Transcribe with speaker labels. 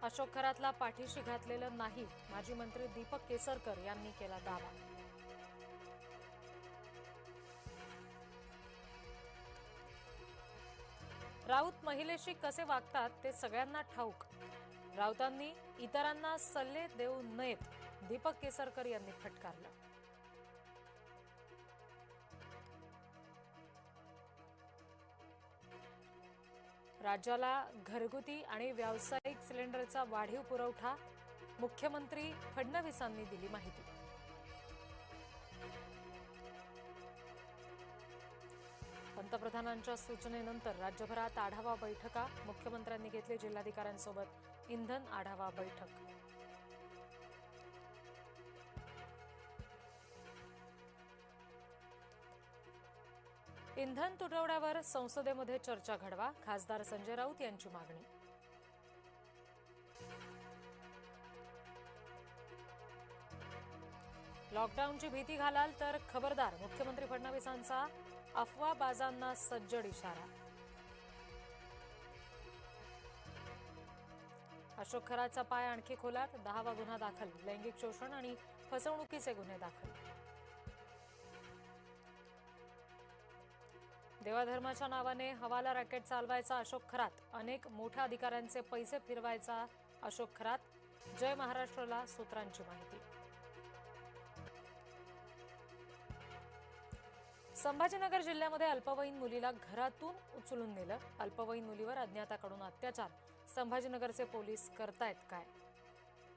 Speaker 1: अशोक खरातला पाठीशी घातलेलं नाही, माजी मंत्री दीपक केसरकर यांनी केला दावा. राऊत महिलेशी कसे वागतात ते सगळ्यांना ठाऊक. राऊतांनी इतरांना सल्ले देऊ नयेत, दीपक केसरकर यांनी फटकारलं. राज्याला घरगुती आणि व्यावसायिक सिलेंडरचा वाढीव पुरवठा, मुख्यमंत्री फडणवीसांनी दिली माहिती. पंतप्रधानांच्या सूचनेनंतर राज्यभरात आढावा बैठका, मुख्यमंत्र्यांनी घेतली जिल्हाधिकाऱ्यांसोबत इंधन आढावा बैठक. इंधन तुटवड्यावर संसदेमध्ये चर्चा घडवा, खासदार संजय राऊत यांची मागणी. लॉकडाऊनची भीती घालाल तर खबरदार, मुख्यमंत्री फडणवीसांचा अफवाबाजांना सज्जड इशारा. अशोक खरातचा पाय आणखी खोलात, 10वा गुन्हा दाखल, लैंगिक शोषण आणि फसवणुकीचे गुन्हे दाखल. देवाधर्माच्या नावाने हवाला रॅकेट चालवायचा अशोक खरात, अनेक मोठ्या अधिकाऱ्यांचे पैसे फिरवायचा अशोक खरात, जय महाराष्ट्रला सूत्रांची माहिती. संभाजीनगर जिल्ह्यामध्ये अल्पवयीन मुलीला घरातून उचलून नेलं, अल्पवयीन मुलीवर अज्ञाताकडून अत्याचार, संभाजीनगरचे पोलीस करतायत काय?